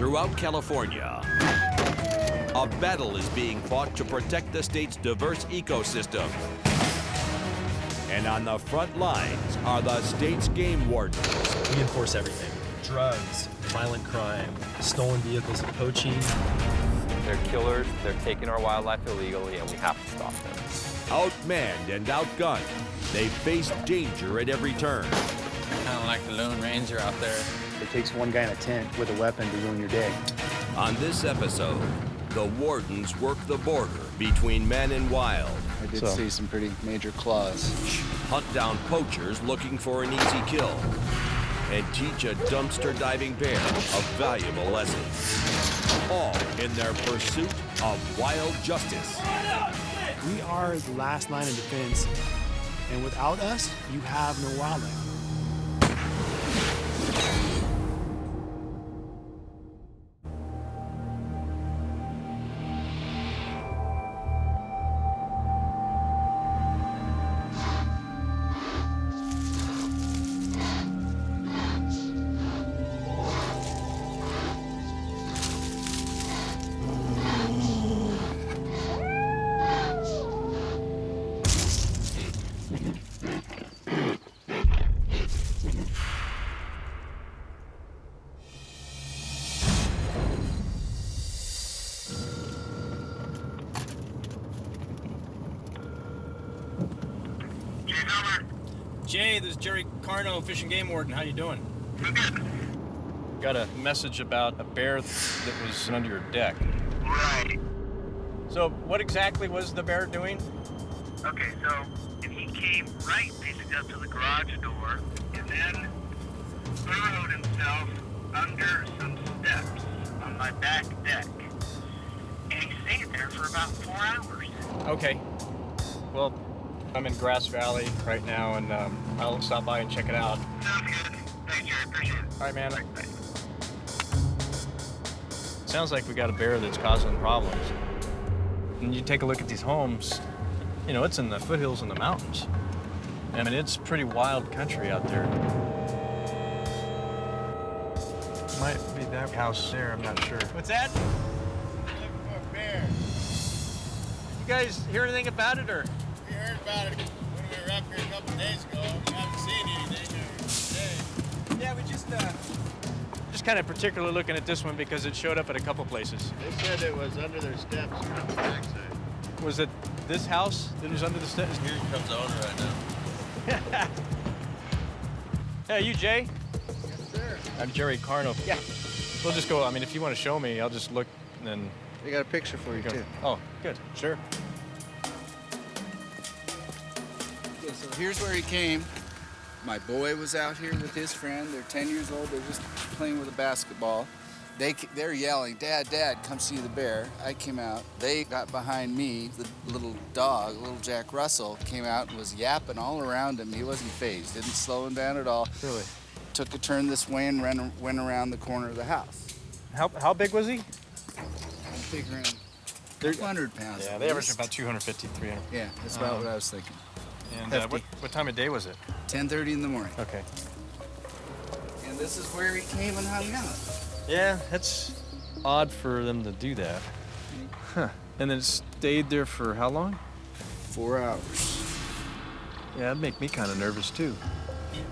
throughout California. A battle is being fought to protect the state's diverse ecosystem. And on the front lines are the state's game wardens. We enforce everything. Drugs, violent crime, stolen vehicles, and poaching. They're killers, they're taking our wildlife illegally, and we have to stop them. Outmanned and outgunned, they face danger at every turn. Kind of like the Lone Ranger out there. It takes one guy in a tent with a weapon to ruin your day. On this episode, the wardens work the border between man and wild. I did see some pretty major claws. Hunt down poachers looking for an easy kill. And teach a dumpster diving bear a valuable lesson. All in their pursuit of wild justice. We are the last line of defense, and without us, you have no wildlife. Jay, this is Jerry Carno, Fish and Game Warden. How you doing? Got a message about a bear that was under your deck. Right. So what exactly was the bear doing? Okay, so he came right basically up to the garage door and then burrowed himself under some steps on my back deck. And he stayed there for about 4 hours. Okay. Well, I'm in Grass Valley right now, and I'll stop by and check it out. Sounds good. Thanks, Jerry. Appreciate it. All right, man. Bye. Sounds like we got a bear that's causing problems. And you take a look at these homes, you know, it's in the foothills in the mountains. I mean, it's pretty wild country out there. Might be that house there, I'm not sure. What's that? Looking for a bear. You guys hear anything about it, or? We heard about it when we were up here a couple days ago. We haven't seen anything today. Yeah, we just kind of particularly looking at this one because it showed up at a couple places. They said it was under their steps on the backside. Was it this house that was under the steps? Here comes the owner right now. Hey, you Jay? Yes, sir. I'm Jerry Carno. Yeah. We'll just go, I mean, if you want to show me, I'll just look and then... I got a picture for you, too. Oh, good. Sure. Okay, so here's where he came. My boy was out here with his friend. They're 10 years old. They're just playing with a basketball. They're yelling, "Dad, Dad, come see the bear." I came out. They got behind me. The little dog, little Jack Russell, came out and was yapping all around him. He wasn't fazed. Didn't slow him down at all. Really? Took a turn this way and went around the corner of the house. How big was he? I'm figuring 200 pounds. Yeah, at they average least. about 250, 300. Yeah, that's about what I was thinking. And Hefty. what time of day was it? 10:30 in the morning. Okay. And this is where he came and hung out. Yeah, that's odd for them to do that. Huh. And then it stayed there for how long? 4 hours. Yeah, that'd make me kind of nervous too.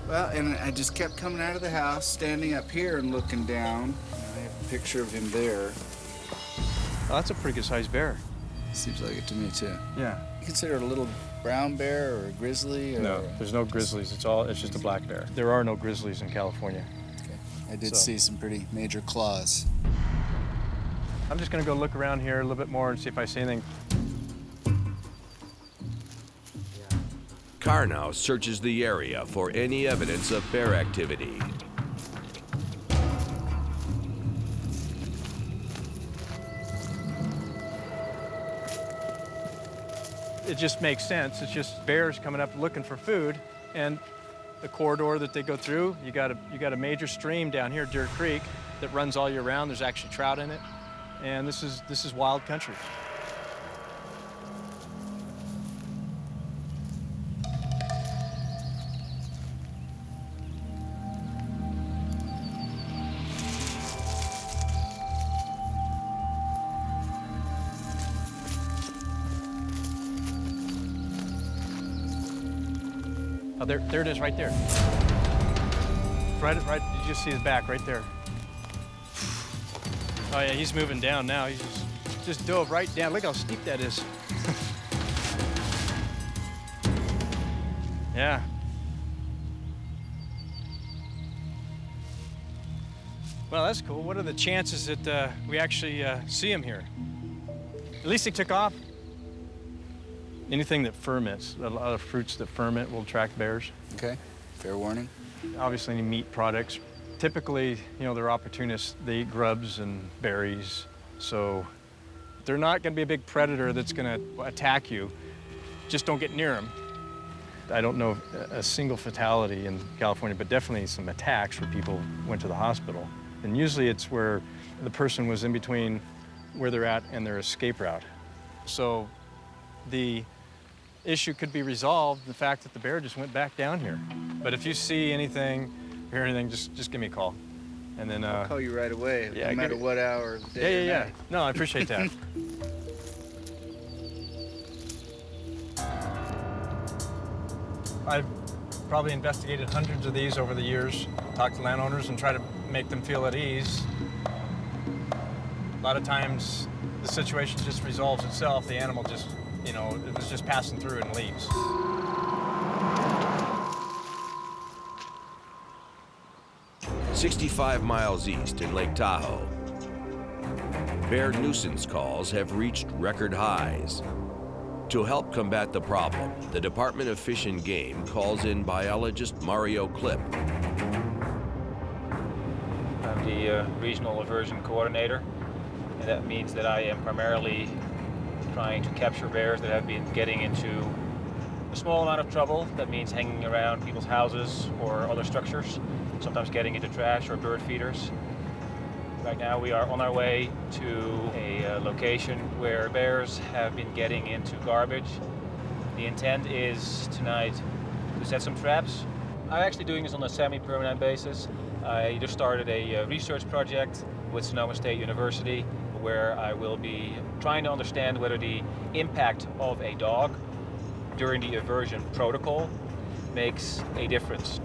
Well, and I just kept coming out of the house, standing up here and looking down. I have a picture of him there. Oh, that's a pretty good sized bear. Seems like it to me, too. Yeah. You consider it a little brown bear or a grizzly? Or No, there's no grizzlies. It's just a black bear. There are no grizzlies in California. Okay. I did So- see some pretty major claws. I'm just gonna go look around here a little bit more and see if I see anything. Carnow searches the area for any evidence of bear activity. It just makes sense. It's just bears coming up looking for food, and the corridor that they go through, you got a major stream down here, Deer Creek, that runs all year round. There's actually trout in it, and this is wild country. Oh, there it is, right there. Right. You just see his back right there. Oh yeah, he's moving down now. He's just dove right down. Look how steep that is. Yeah. Well, that's cool. What are the chances that we actually see him here? At least he took off. Anything that ferments, a lot of fruits that ferment will attract bears. Okay, fair warning. Obviously, any meat products. Typically, you know, they're opportunists. They eat grubs and berries. So they're not going to be a big predator that's going to attack you. Just don't get near them. I don't know a single fatality in California, but definitely some attacks where people went to the hospital. And usually it's where the person was in between where they're at and their escape route. So the issue could be resolved, the fact that the bear just went back down here. But if you see anything, hear anything, just give me a call. And then I'll call you right away, yeah, no matter what hour of the day. Yeah. No, I appreciate that. I've probably investigated hundreds of these over the years, talked to landowners and try to make them feel at ease. A lot of times the situation just resolves itself. The animal just, you know, it was just passing through and leaves. "65 miles east in Lake Tahoe, bear nuisance calls have reached record highs. To help combat the problem, the Department of Fish and Game calls in biologist Mario Klipp. I'm the regional aversion coordinator, and that means that I am primarily trying to capture bears that have been getting into a small amount of trouble. That means hanging around people's houses or other structures, sometimes getting into trash or bird feeders. Right now we are on our way to a location where bears have been getting into garbage. The intent is tonight to set some traps. I'm actually doing this on a semi-permanent basis. I just started a research project with Sonoma State University where I will be trying to understand whether the impact of a dog during the aversion protocol makes a difference.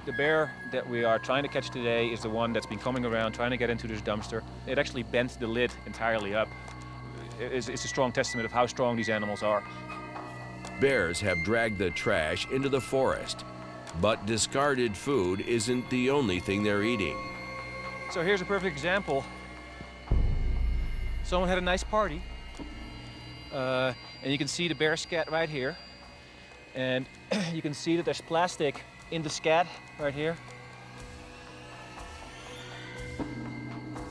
The bear that we are trying to catch today is the one that's been coming around trying to get into this dumpster. It actually bent the lid entirely up. It's a strong testament of how strong these animals are. Bears have dragged the trash into the forest, but discarded food isn't the only thing they're eating. So here's a perfect example. Someone had a nice party, and you can see the bear scat right here. And you can see that there's plastic in the scat right here.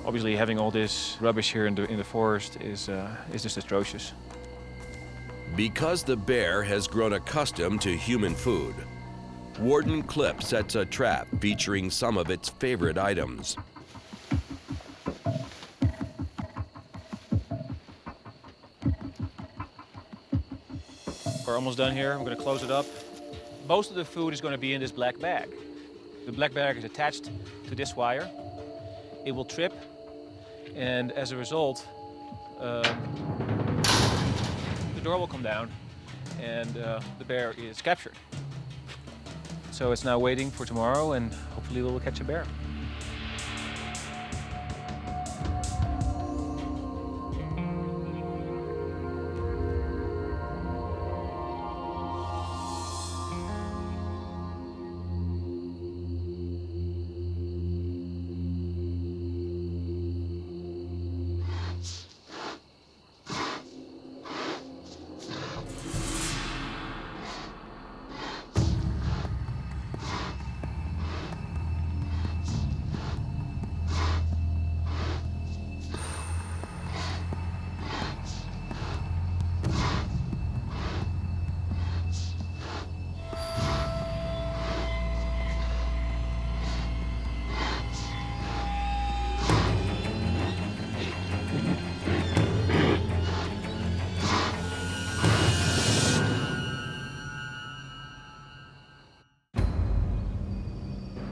Obviously, having all this rubbish here in the forest is just atrocious. Because the bear has grown accustomed to human food, Warden Klipp sets a trap featuring some of its favorite items. We're almost done here. I'm going to close it up. Most of the food is going to be in this black bag. The black bag is attached to this wire. It will trip, and as a result, the door will come down, and the bear is captured. So it's now waiting for tomorrow, and hopefully we will catch a bear.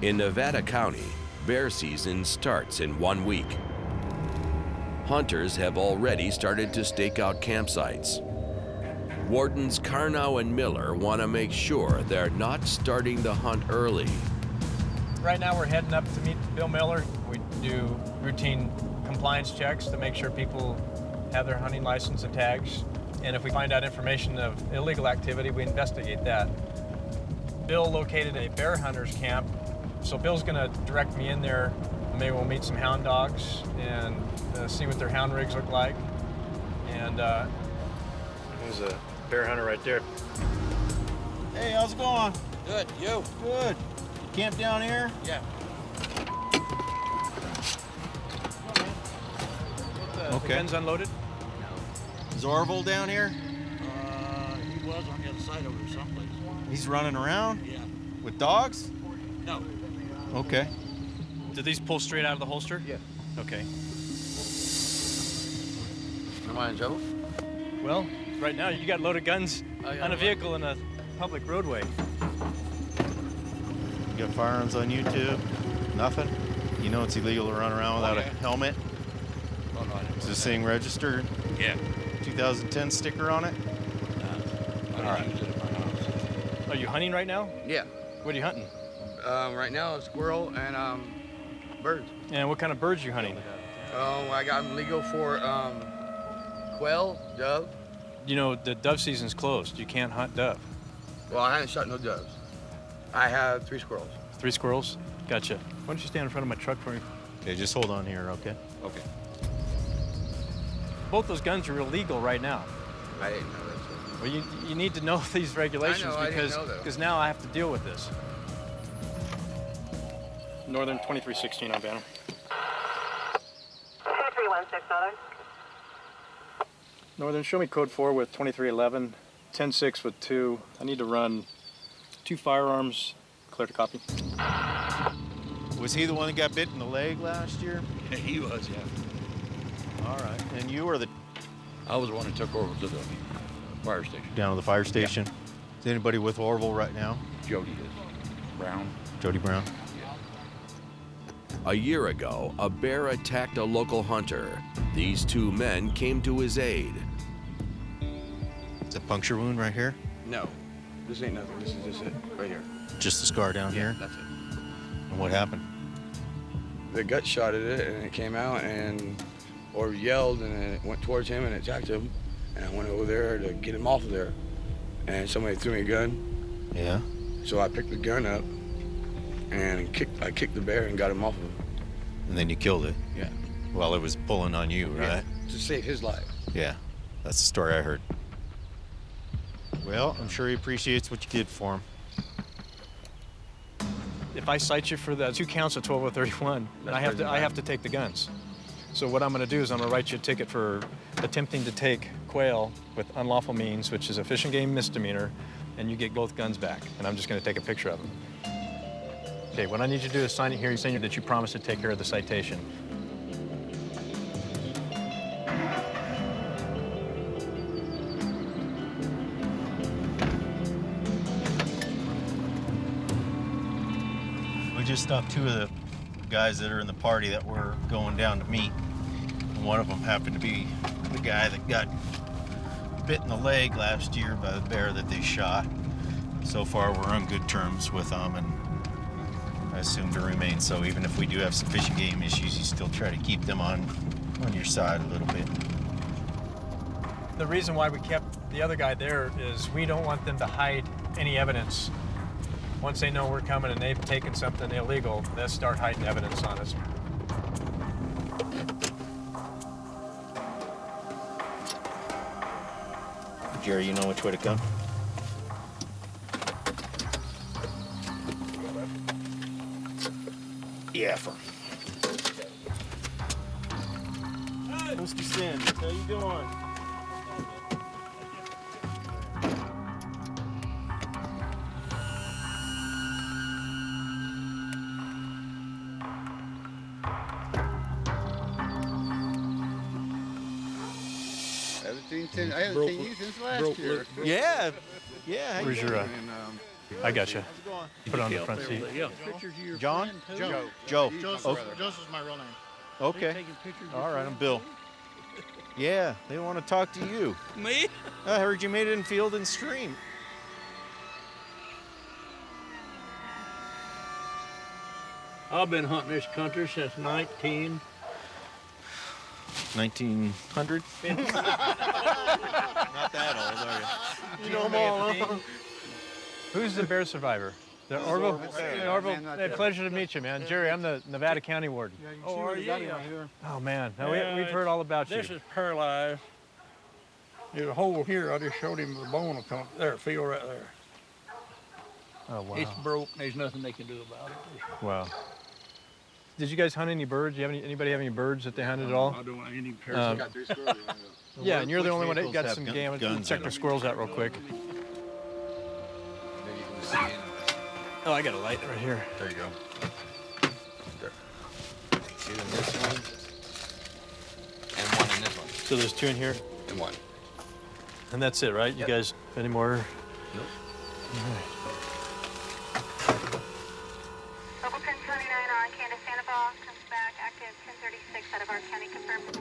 In Nevada County, bear season starts in 1 week. hunters have already started to stake out campsites. Wardens Carnow and Miller want to make sure they're not starting the hunt early. Right now we're heading up to meet Bill Miller. We do routine compliance checks to make sure people have their hunting license and tags. And if we find out information of illegal activity, we investigate that. Bill located a bear hunters camp, so Bill's gonna direct me in there. Maybe we'll meet some hound dogs and see what their hound rigs look like. And there's a bear hunter right there. Hey, how's it going? Good, you? Good. You camp down here? Yeah. The gun's unloaded? Is Orville down here? He was on the other side over there someplace. He's running around? Yeah. With dogs? No. Okay. Did these pull straight out of the holster? Yeah. Okay. Am I in trouble? Well, right now you got loaded guns yeah, on a vehicle in a public roadway. You got firearms on you too? Nothing? You know it's illegal to run around without a helmet? Oh, no, I didn't. Is this thing registered? Yeah. 2010 sticker on it? All right. Use it at my house. Are you hunting right now? Yeah. What are you hunting? Right now, a squirrel and birds. And what kind of birds are you hunting? I got them legal for quail, dove. You know, the dove season's closed. You can't hunt dove. Well, I haven't shot no doves. I have 3 squirrels. 3 squirrels? Gotcha. Why don't you stand in front of my truck for me? Okay, just hold on here, okay? Okay. Both those guns are illegal right now. I didn't know that. Well, you need to know these regulations I didn't know, though. because now I have to deal with this. Northern 2316 on Banner. 2316 Northern. Northern, show me code 4 with 2311, 106 with 2. I need to run 2 firearms. Clear to copy. Was he the one that got bit in the leg last year? Yeah, he was, yeah. All right. And you were the... I was the one who took Orville to the fire station. Down to the fire station? Yeah. Is anybody with Orville right now? Jody is. Brown. Jody Brown? A year ago, a bear attacked a local hunter. These 2 men came to his aid. It's a puncture wound right here? No. This ain't nothing. This is just it. Right here. Just a scar down here? That's it. And what happened? The gut shot at it, and it came out, and Orville yelled, and it went towards him and attacked him. And I went over there to get him off of there, and somebody threw me a gun. Yeah. So I picked the gun up and I kicked the bear and got him off of him. And then you killed it? Yeah. While it was pulling on you, right? Yeah, to save his life. Yeah. That's the story I heard. Well, I'm sure he appreciates what you did for him. If I cite you for the 2 counts of 12031, I have to take the guns. So what I'm going to do is I'm going to write you a ticket for attempting to take quail with unlawful means, which is a fish and game misdemeanor, and you get both guns back. And I'm just going to take a picture of them. Okay, what I need you to do is sign it here. You're saying that you promise to take care of the citation. We just stopped 2 of the guys that are in the party that were going down to meet. And one of them happened to be the guy that got bit in the leg last year by the bear that they shot. So far, we're on good terms with them, and I assume to remain so. Even if we do have some fish and game issues, you still try to keep them on your side a little bit. The reason why we kept the other guy there is we don't want them to hide any evidence. Once they know we're coming and they've taken something illegal, they'll start hiding evidence on us. Jerry, you know which way to go? Yeah, for Mr. Sanders, how you doing? I haven't seen you since last year. Yeah. Yeah. Where's your, I got you. Put it on the front seat. John? Joe. Joe. Joseph's my real name. Okay. All right, I'm Bill. Yeah, they want to talk to you. Me? I heard you made it in Field and Stream. I've been hunting this country since 1900. Not that old, are you? You know them all, huh? Who's the bear survivor? The Orville? Hey, Orville, hey, pleasure to meet you, man. Jerry, I'm the Nevada County Warden. Oh, are you? Oh, man. Now, we've heard all about you. This is paralyzed. There's a hole here. I just showed him the bone will come up there. Feel right there. Oh, wow. It's broke. There's nothing they can do about it. Wow. Did you guys hunt any birds? Do you have anybody have any birds that they hunted at all? I don't want any parrots. Got 3 squirrels. Yeah, and you're the only one that vehicles got have some gun- game. guns Check in the them? squirrels out real quick. Oh, I got a light right here. There you go. There. Two in this one, and one in this one. So there's 2 in here, And 1. and that's it, right? You guys, any more? Nope. All right. Local 1029 on Candace Sandoval comes back active 1036 out of our county confirmed.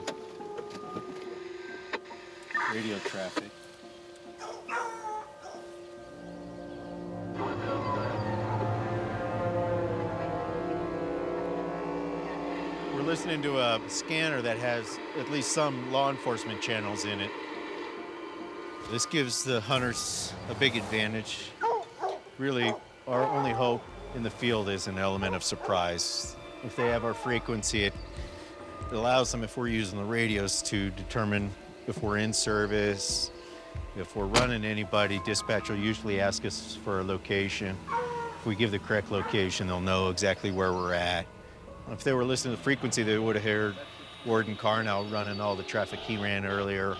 Radio traffic. We're listening to a scanner that has at least some law enforcement channels in it. This gives the hunters a big advantage. Really, our only hope in the field is an element of surprise. If they have our frequency, it allows them, if we're using the radios, to determine if we're in service, if we're running anybody. Dispatch will usually ask us for a location. If we give the correct location, they'll know exactly where we're at. If they were listening to the frequency, they would have heard Warden Carnell running all the traffic he ran earlier.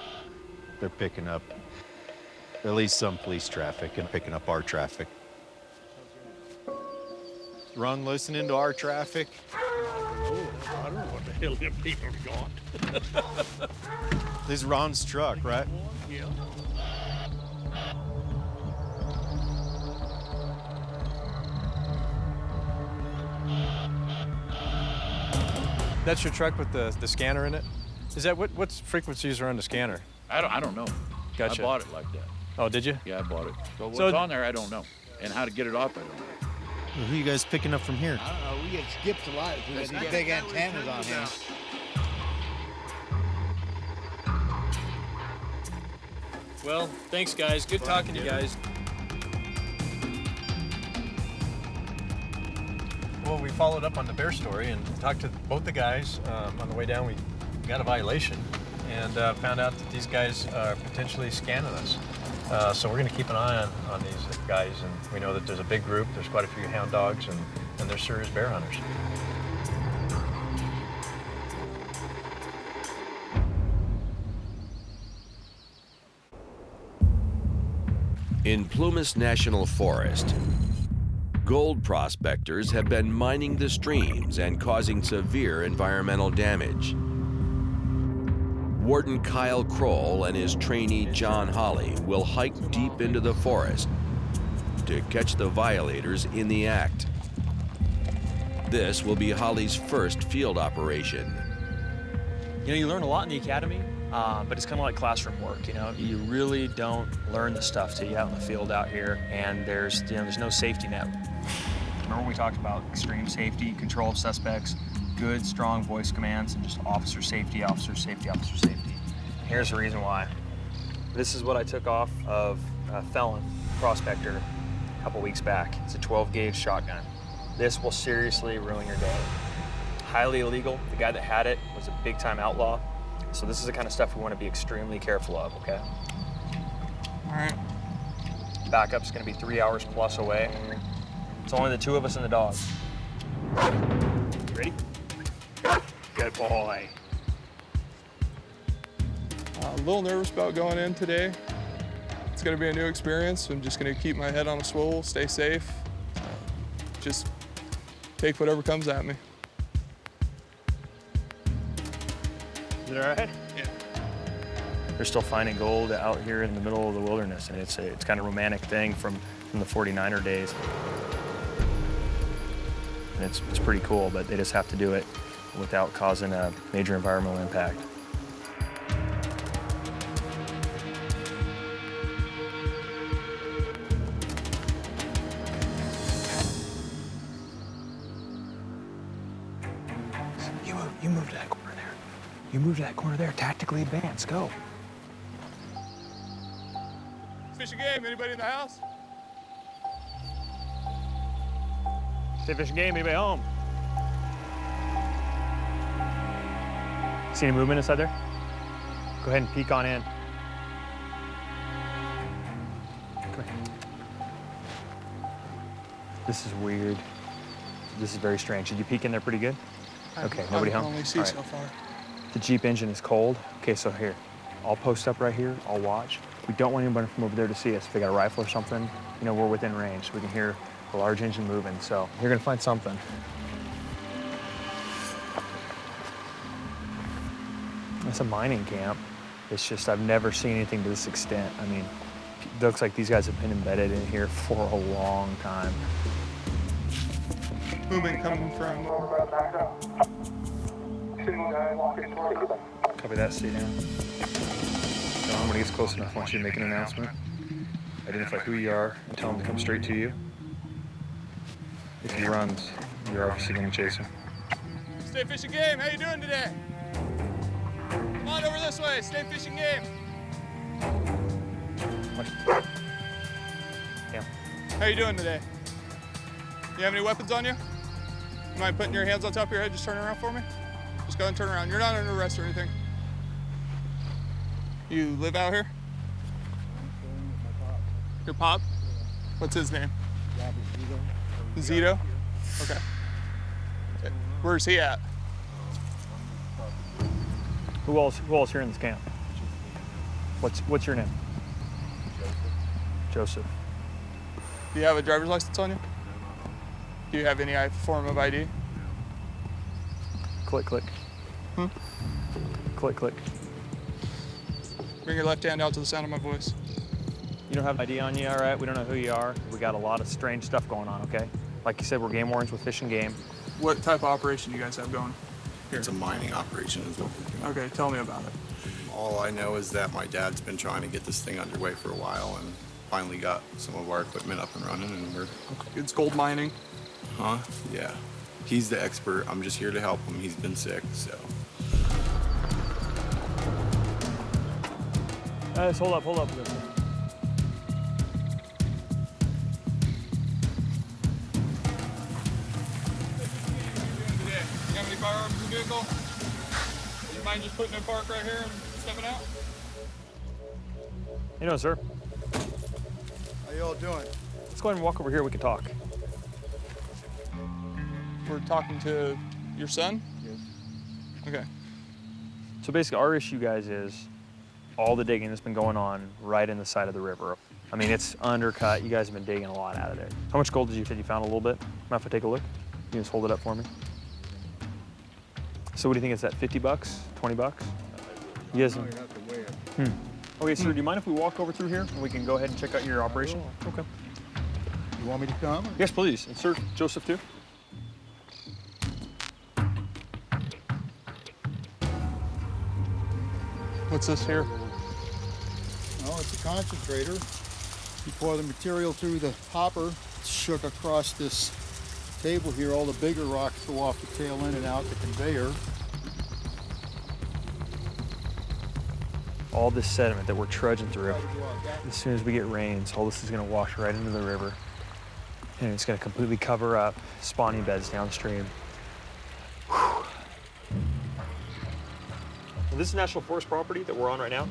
They're picking up at least some police traffic and picking up our traffic. Ron listening to our traffic. Oh, I don't know what the hell them people got. This is Ron's truck, right? Yeah. That's your truck with the scanner in it? Is that what frequencies are on the scanner? I don't know. Gotcha. I bought it like that. Oh, did you? Yeah, I bought it. So what's So- on there, I don't know. And how to get it off, I don't know. Who are you guys picking up from here? I don't know. We get skipped a lot. We got these big antennas on here. Well, thanks, guys. Good talking to you guys. Well, we followed up on the bear story and talked to both the guys. On the way down, we got a violation and found out that these guys are potentially scanning us. So we're going to keep an eye on these guys, and we know that there's a big group. There's quite a few hound dogs, and they're serious bear hunters. In Plumas National Forest, gold prospectors have been mining the streams and causing severe environmental damage. Warden Kyle Kroll and his trainee John Holly will hike deep into the forest to catch the violators in the act. This will be Holly's first field operation. You know, you learn a lot in the academy, but it's kind of like classroom work. You know, you really don't learn the stuff till you're out in the field out here, and there's no safety net. Remember we talked about extreme safety, control of suspects, good, strong voice commands, and just officer safety, officer safety, officer safety. Here's the reason why. This is what I took off of a felon prospector a couple weeks back. It's a 12-gauge shotgun. This will seriously ruin your day. Highly illegal. The guy that had it was a big-time outlaw. So this is the kind of stuff we want to be extremely careful of, okay? All right. Backup's gonna be 3 hours plus away. It's only the 2 of us and the dog. Ready? Good boy. A little nervous about going in today. It's gonna be a new experience. I'm just gonna keep my head on a swivel, stay safe, just take whatever comes at me. Is it all right? Yeah. They're still finding gold out here in the middle of the wilderness, and it's kind of a romantic thing from the 49er days. And it's pretty cool, but they just have to do it without causing a major environmental impact. You move to that corner there, tactically advance, go. Fish and game, anybody in the house? Stay fish and game, anybody home? See any movement inside there? Go ahead and peek on in. Come here. This is weird. This is very strange. Did you peek in there pretty good? Okay, nobody home? I can only see so far. The Jeep engine is cold. Okay, so here, I'll post up right here, I'll watch. We don't want anybody from over there to see us. If they got a rifle or something, you know, we're within range. We can hear a large engine moving, so you're gonna find something. It's a mining camp. It's just, I've never seen anything to this extent. I mean, it looks like these guys have been embedded in here for a long time. Movement coming from. Copy that, stay down. John, when he gets close enough, I want you to make an announcement. Identify who you are and tell him to come straight to you. If he runs, you're obviously gonna chase him. Stay fishing game, how you doing today? Come on over this way, stay fishing game. Yeah. How you doing today? You have any weapons on you? You mind putting your hands on top of your head, just turn around for me? Just go ahead and turn around. You're not under arrest or anything. You live out here? Your pop? What's his name? Zito? Okay. Where's he at? Who else here in this camp? What's your name? Joseph. Do you have a driver's license on you? Do you have any form of ID? Click, click. Click, click. Bring your left hand out to the sound of my voice. You don't have ID on you, all right? We don't know who you are. We got a lot of strange stuff going on, okay? Like you said, we're game wardens with Fish and Game. What type of operation do you guys have going here? It's a mining operation is what we're doing. Okay, tell me about it. All I know is that my dad's been trying to get this thing underway for a while and finally got some of our equipment up and running and we're... Okay. It's gold mining? Huh? Yeah. He's the expert. I'm just here to help him. He's been sick, so... Let's hold up. You have any firearms in the vehicle? You mind just putting in park right here and stepping out? How you doing, sir? How you all doing? Let's go ahead and walk over here. We can talk. We're talking to your son? Yes. Okay. So basically, our issue, guys, is all the digging that's been going on right in the side of the river. I mean, it's undercut. You guys have been digging a lot out of there. How much gold did you think you found? A little bit? Mind if I take a look? You can just hold it up for me. So what do you think is that, 50 bucks, 20 bucks? You guys... Okay, sir, do you mind if we walk over through here and we can go ahead and check out your operation? Okay. You want me to come? Yes, please. And sir, Joseph too? What's this here? Oh, it's a concentrator. You pour the material through the hopper, it's shook across this table here. All the bigger rocks go off the tail end and out the conveyor. All this sediment that we're trudging through, as soon as we get rains, all this is gonna wash right into the river. And it's gonna completely cover up spawning beds downstream. Well, this is National Forest property that we're on right now.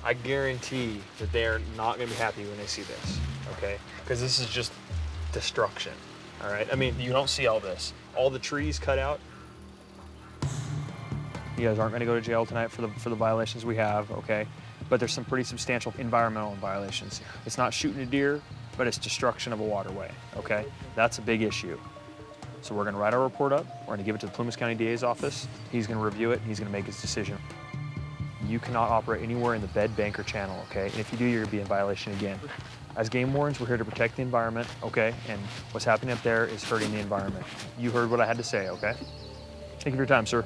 I guarantee that they're not gonna be happy when they see this, okay? Because this is just destruction, all right? I mean, you don't see all this. All the trees cut out. You guys aren't gonna go to jail tonight for the violations we have, okay? But there's some pretty substantial environmental violations. It's not shooting a deer, but it's destruction of a waterway, okay? That's a big issue. So we're gonna write our report up, we're gonna give it to the Plumas County DA's office, he's gonna review it, and he's gonna make his decision. You cannot operate anywhere in the bed, bank, or channel, okay? And if you do, you're gonna be in violation again. As game wardens, we're here to protect the environment, okay? And what's happening up there is hurting the environment. You heard what I had to say, okay? Thank you for your time, sir.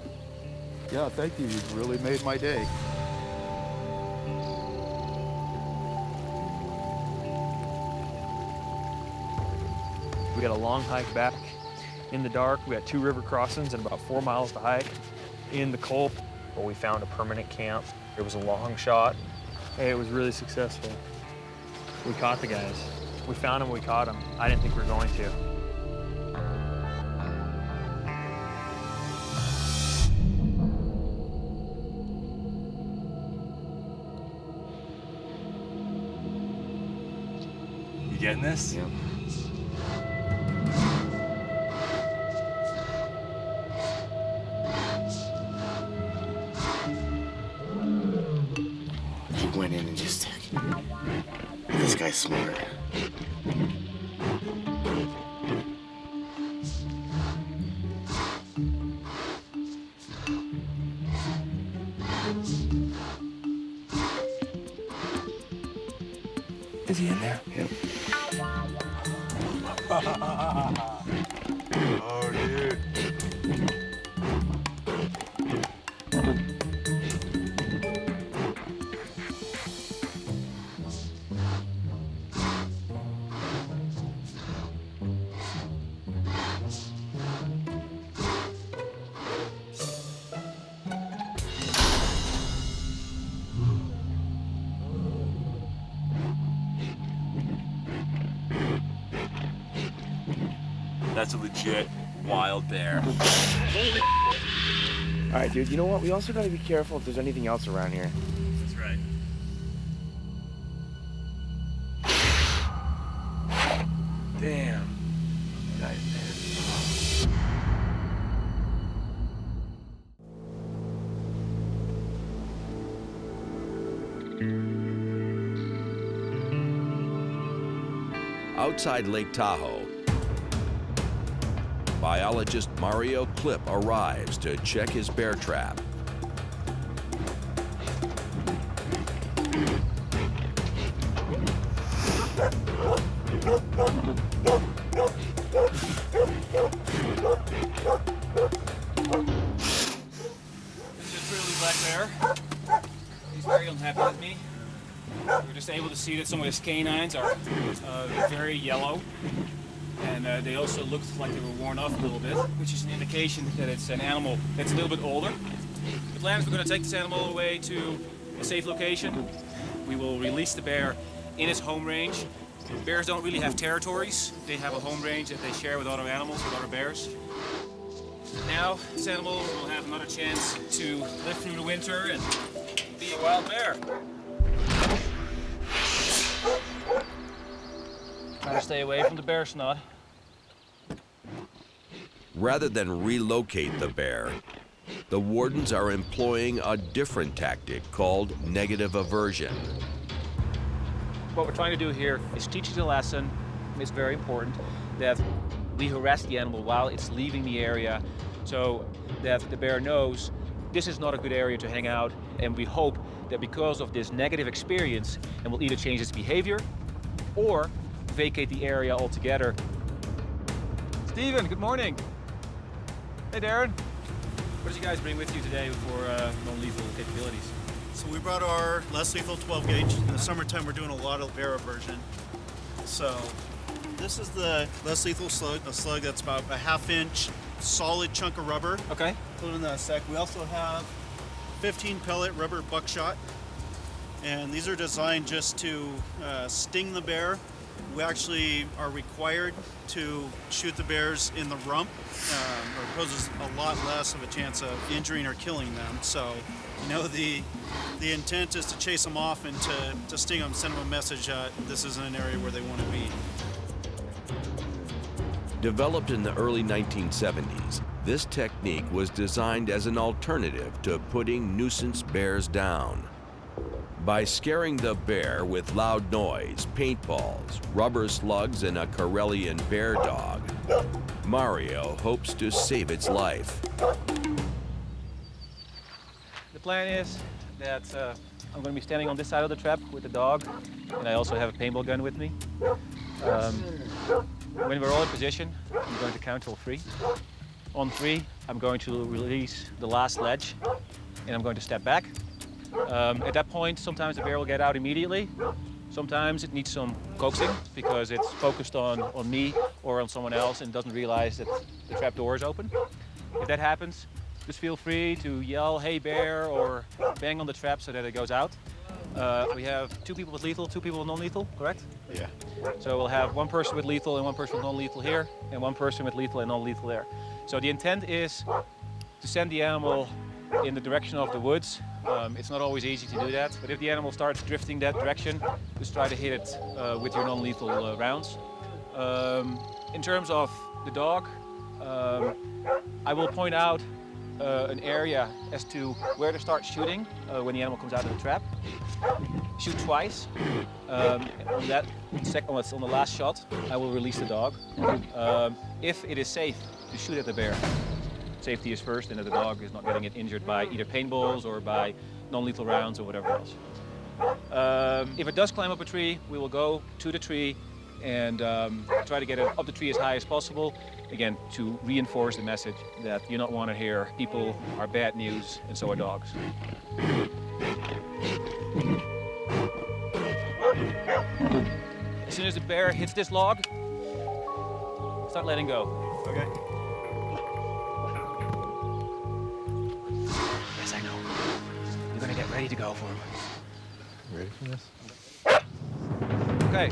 Yeah, thank you. You've really made my day. We got a long hike back in the dark. We got 2 river crossings and about 4 miles to hike in the cold. but we found a permanent camp. It was a long shot. Hey, it was really successful. We caught the guys. We found them, we caught them. I didn't think we were going to. You getting this? Yep. He went in and just took it. This guy's smart. Is he in there? Yep. Oh, dude. That's a legit wild bear. All right, dude, you know what? We also gotta be careful if there's anything else around here. That's right. Damn. Guy's dead. Outside Lake Tahoe, biologist Mario Klipp arrives to check his bear trap. This is a truly black bear. He's very unhappy with me. We're just able to see that some of his canines are very yellow. And they also looked like they were worn off a little bit, which is an indication that it's an animal that's a little bit older. The plan is we're going to take this animal away to a safe location. We will release the bear in its home range. Bears don't really have territories. They have a home range that they share with other animals, with other bears. Now, this animal will have another chance to live through the winter and be a wild bear. Try to stay away from the bear snot. Rather than relocate the bear, the wardens are employing a different tactic called negative aversion. What we're trying to do here is teach it a lesson. It's very important that we harass the animal while it's leaving the area so that the bear knows this is not a good area to hang out, and we hope that because of this negative experience, it will either change its behavior or vacate the area altogether. Stephen, good morning. Hey, Darren. What did you guys bring with you today for non-lethal capabilities? So we brought our less lethal 12 gauge. In the summertime, we're doing a lot of bear aversion. So this is the less lethal slug, a slug that's about a 1/2 inch solid chunk of rubber. Okay. Put in that sec. We also have 15 pellet rubber buckshot. And these are designed just to sting the bear. We actually are required to shoot the bears in the rump, or it poses a lot less of a chance of injuring or killing them. So, you know, the intent is to chase them off and to sting them, send them a message that this isn't an area where they want to be. Developed in the early 1970s, this technique was designed as an alternative to putting nuisance bears down. By scaring the bear with loud noise, paintballs, rubber slugs, and a Karelian bear dog, Mario hopes to save its life. The plan is that I'm going to be standing on this side of the trap with the dog, and I also have a paintball gun with me. When we're all in position, I'm going to count till 3. On 3, I'm going to release the last ledge, and I'm going to step back. At that point, sometimes the bear will get out immediately. Sometimes it needs some coaxing because it's focused on me or on someone else and doesn't realize that the trap door is open. If that happens, just feel free to yell, "Hey bear," or bang on the trap so that it goes out. We have 2 people with lethal, 2 people with non-lethal, correct? Yeah. So we'll have 1 person with lethal and 1 person with non-lethal here, and 1 person with lethal and non-lethal there. So the intent is to send the animal in the direction of the woods. It's not always easy to do that, but if the animal starts drifting that direction, just try to hit it with your non-lethal rounds. In terms of the dog, I will point out an area as to where to start shooting when the animal comes out of the trap. Shoot twice. On that on the last shot, I will release the dog. If it is safe to shoot at the bear, safety is first, and that the dog is not getting it injured by either paintballs or by non-lethal rounds or whatever else. If it does climb up a tree, we will go to the tree and try to get it up the tree as high as possible. Again, to reinforce the message that you don't want to hear people are bad news and so are dogs. As soon as the bear hits this log, start letting go. Okay. Yes, I know. You're gonna get ready to go for him. Ready for this? Okay.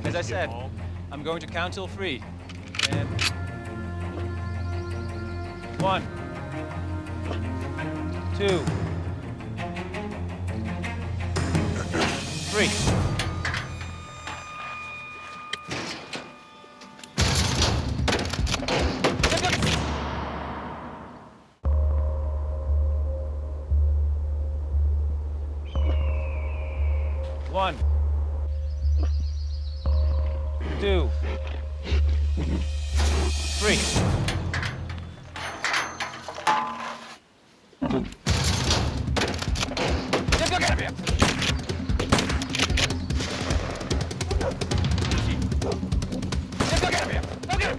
As I said, I'm going to count till 3. And 1, 2, 3. One, 2, 3. Let's go get him here. Let's go get him here. Go get him.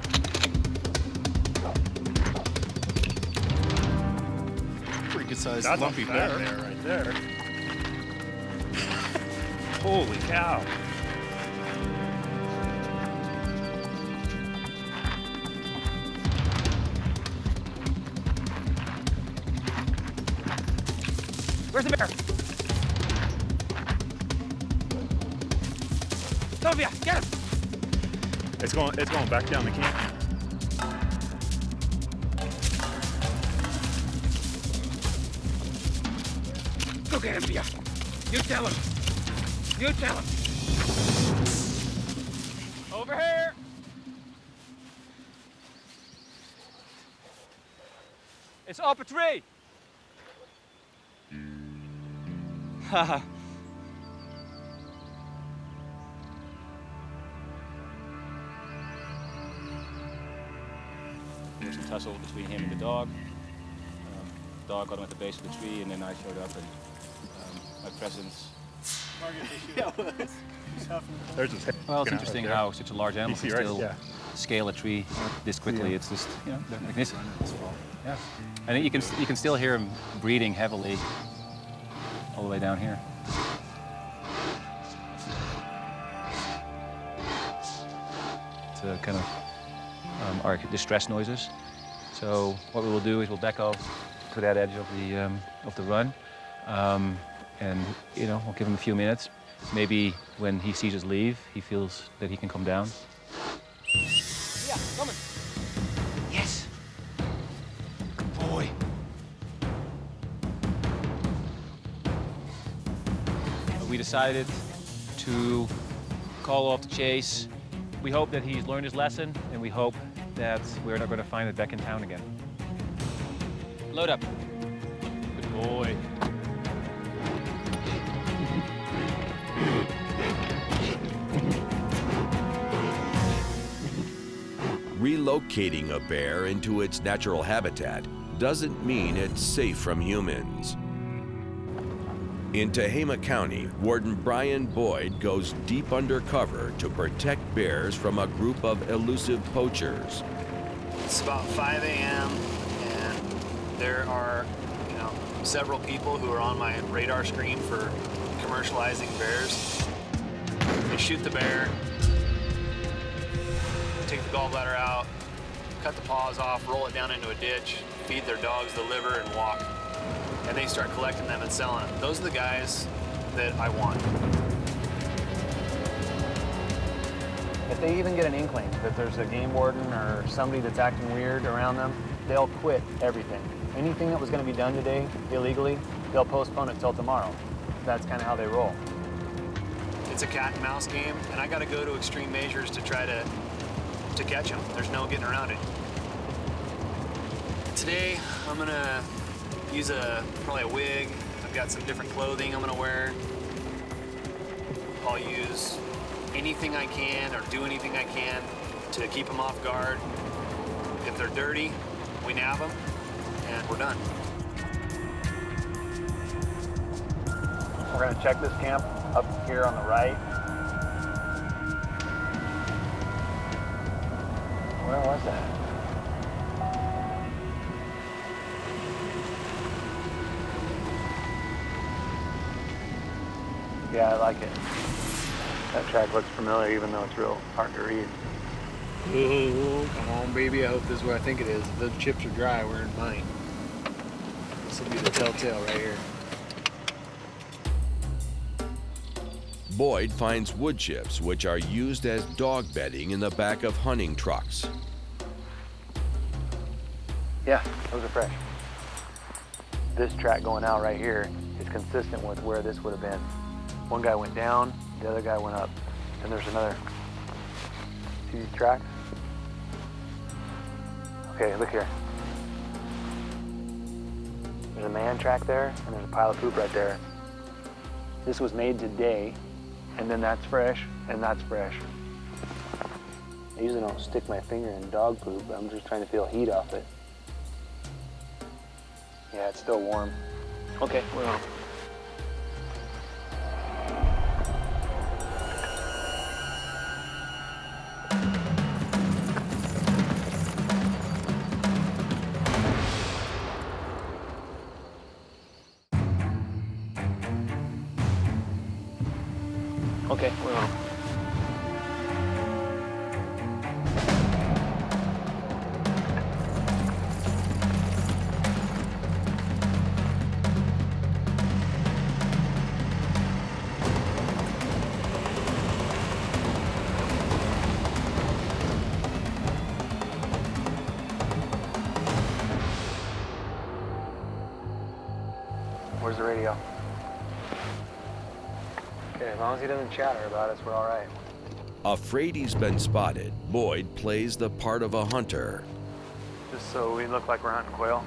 Pretty good sized That's lumpy a fat bear. bear right there. Holy cow. Where's the bear? Sylvia, get him! It's going back down the camp. Go get him, Via. You tell him. You tell him. Over here. It's up a tree. Haha. There was a tussle between him and the dog. The dog got him at the base of the tree, and then I showed up, and my presence. There's his head. Well, it's interesting how such a large animal can still scale a tree this quickly. Yeah. It's just, you know, magnificent. Yeah. And you can still hear him breathing heavily all the way down here. It's a kind of our distress noises. So what we will do is we'll back off to that edge of the run, and you know, we'll give him a few minutes. Maybe when he sees us leave, he feels that he can come down. Yeah, coming. Yes. Good boy. We decided to call off the chase. We hope that he's learned his lesson, and we hope that we're not going to find it back in town again. Load up. Good boy. Relocating a bear into its natural habitat doesn't mean it's safe from humans. In Tehama County, Warden Brian Boyd goes deep undercover to protect bears from a group of elusive poachers. It's about 5 a.m. and there are, several people who are on my radar screen for commercializing bears. They shoot the bear, take the gallbladder out, cut the paws off, roll it down into a ditch, feed their dogs the liver, and walk. And they start collecting them and selling them. Those are the guys that I want. If they even get an inkling that there's a game warden or somebody that's acting weird around them, they'll quit everything. Anything that was going to be done today illegally, they'll postpone it till tomorrow. That's kind of how they roll. It's a cat and mouse game, and I got to go to extreme measures to try to catch them. There's no getting around it. Today, I'm going to use probably a wig. I've got some different clothing I'm going to wear. I'll use anything I can or do anything I can to keep them off guard. If they're dirty, we nab them, and we're done. We're gonna check this camp up here on the right. Where was that? Yeah, I like it. That track looks familiar, even though it's real hard to read. Oh, come on, baby. I hope this is what I think it is. If those chips are dry, we're in mine. This will be the telltale right here. Boyd finds wood chips, which are used as dog bedding in the back of hunting trucks. Yeah, those are fresh. This track going out right here is consistent with where this would have been. One guy went down, the other guy went up. And there's another. See these tracks? Okay, look here. There's a man track there, and there's a pile of poop right there. This was made today, and then that's fresh, and that's fresh. I usually don't stick my finger in dog poop, but I'm just trying to feel heat off it. Yeah, it's still warm. Okay, we're on. Okay, we're on. Where's the radio? Okay, as long as he doesn't chatter about us, we're all right. Afraid he's been spotted, Boyd plays the part of a hunter. Just so we look like we're hunting quail.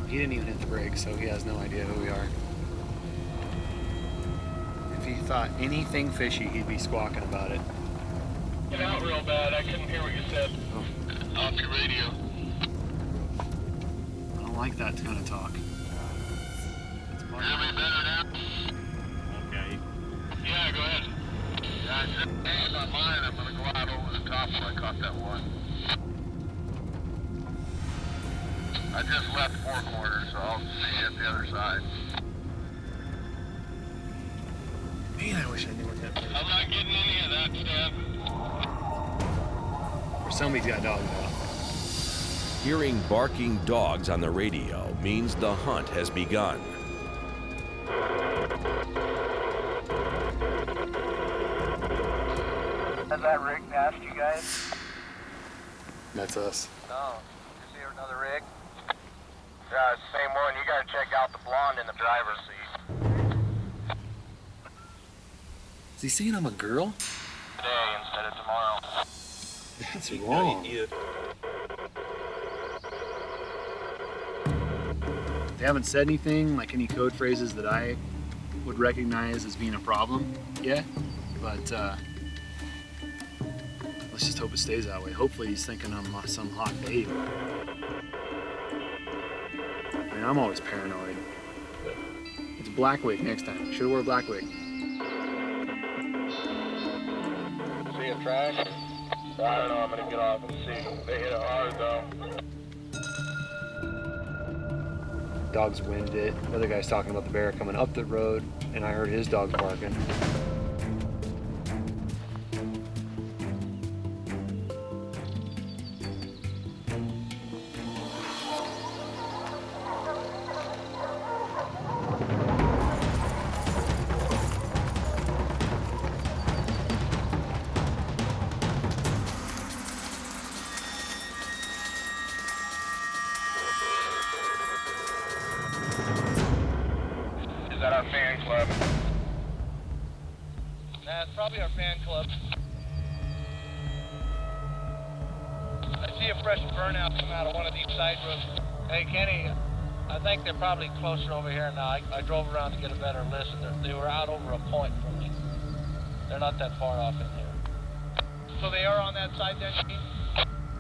He didn't even hit the brakes, so he has no idea who we are. If he thought anything fishy, he'd be squawking about it. Get out real bad. I couldn't hear what you said. Oh. Off your radio. I don't like that kind of talk. Hear me better now? Okay. Yeah, go ahead. Yeah, I just changed my mind. I'm going to go out over the top when I caught that one. I just left Four Corners, so I'll see you at the other side. Man, I wish I knew what that was. I'm not getting any of that stuff. Or somebody's got dogs out. Hearing barking dogs on the radio means the hunt has begun. Has that rig passed you guys? That's us. No. You see another rig? Yeah, it's the same one. You gotta check out the blonde in the driver's seat. Is he saying I'm a girl? Today instead of tomorrow. That's wrong. They haven't said anything, like any code phrases that I would recognize as being a problem yet, but let's just hope it stays that way. Hopefully he's thinking I'm some hot babe. I mean, I'm always paranoid. It's a black wig next time. Should've wore a black wig. See a track? I don't know, I'm gonna get off and see. They hit it hard though. Dogs winded it. The other guy's talking about the bear coming up the road, and I heard his dogs barking. Is that our fan club? That's probably our fan club. I see a fresh burnout come out of one of these side roads. Hey, Kenny, I think they're probably closer over here now. I drove around to get a better listen. They were out over a point from me. They're not that far off in here. So they are on that side then, you mean?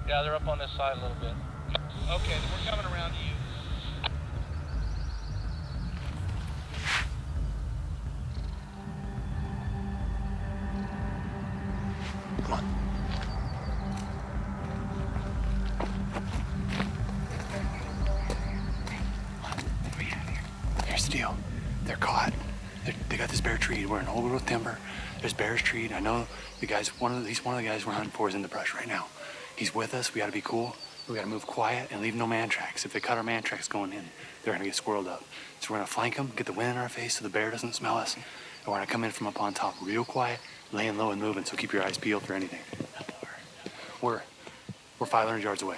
Yeah, they're up on this side a little bit. Okay, then we're coming around to you. Come on. Here's the deal. They're caught. They got this bear treed. We're in old growth timber. There's bears treed. I know the guys. He's one of the guys we're hunting for is in the brush right now. He's with us. We got to be cool. We got to move quiet and leave no man tracks. If they cut our man tracks going in, they're gonna get squirreled up. So we're gonna flank them, get the wind in our face so the bear doesn't smell us, and we're gonna come in from up on top, real quiet, laying low and moving. So keep your eyes peeled for anything. We're 500 yards away.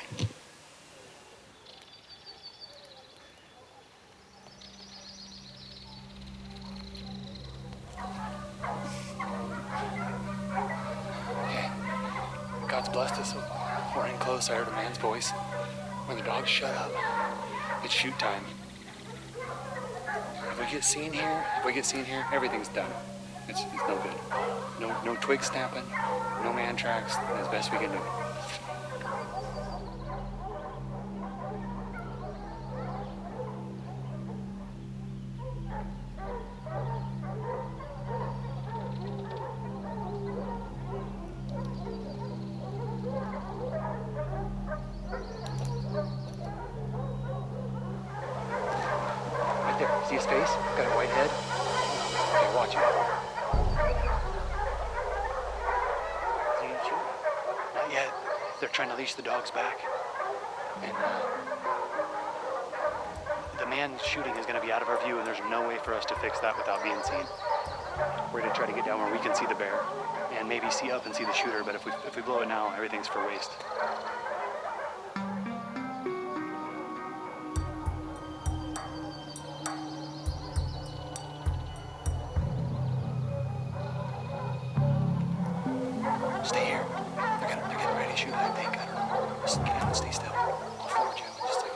God's blessed us so far. We're in close. I heard a man's voice. When the dogs shut up, it's shoot time. If we get seen here, everything's done. It's no good. No twig snapping, no man tracks, as best we can do. Right there, see his face? Got a white head? Okay, watch him. Is he gonna shoot? Not yet. They're trying to leash the dogs back. And the man shooting is gonna be out of our view, and there's no way for us to fix that without being seen. We're gonna try to get down where we can see the bear and maybe see up and see the shooter, but if we blow it now, everything's for waste. Stay here. They're getting ready to shoot, I think. I don't know. Just get down and stay still. I'll forward you in just a second.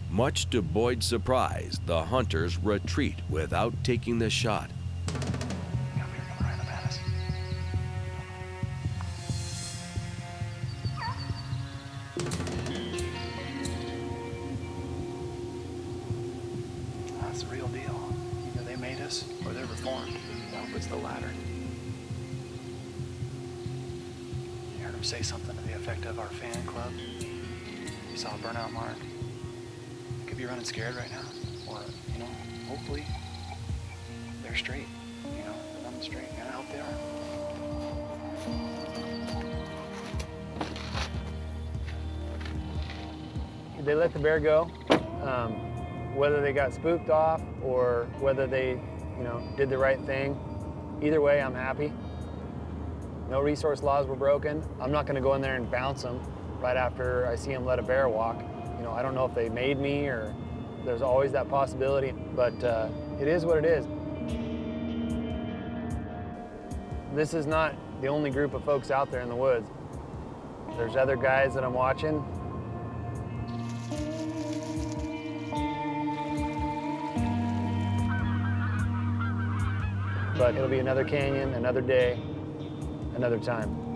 Much to Boyd's surprise, the hunters retreat without taking the shot. That's the real deal. Either they made us or they're reformed. I hope it's the latter. You heard him say something to the effect of our fan club. You saw a burnout mark. Could be running scared right now. Or, hopefully they're straight. They're running straight. And I hope they are. They let the bear go. Whether they got spooked off or whether they, did the right thing, either way, I'm happy. No resource laws were broken. I'm not going to go in there and bounce them right after I see them let a bear walk. I don't know if they made me or there's always that possibility, but it is what it is. This is not the only group of folks out there in the woods. There's other guys that I'm watching. But it'll be another canyon, another day, another time.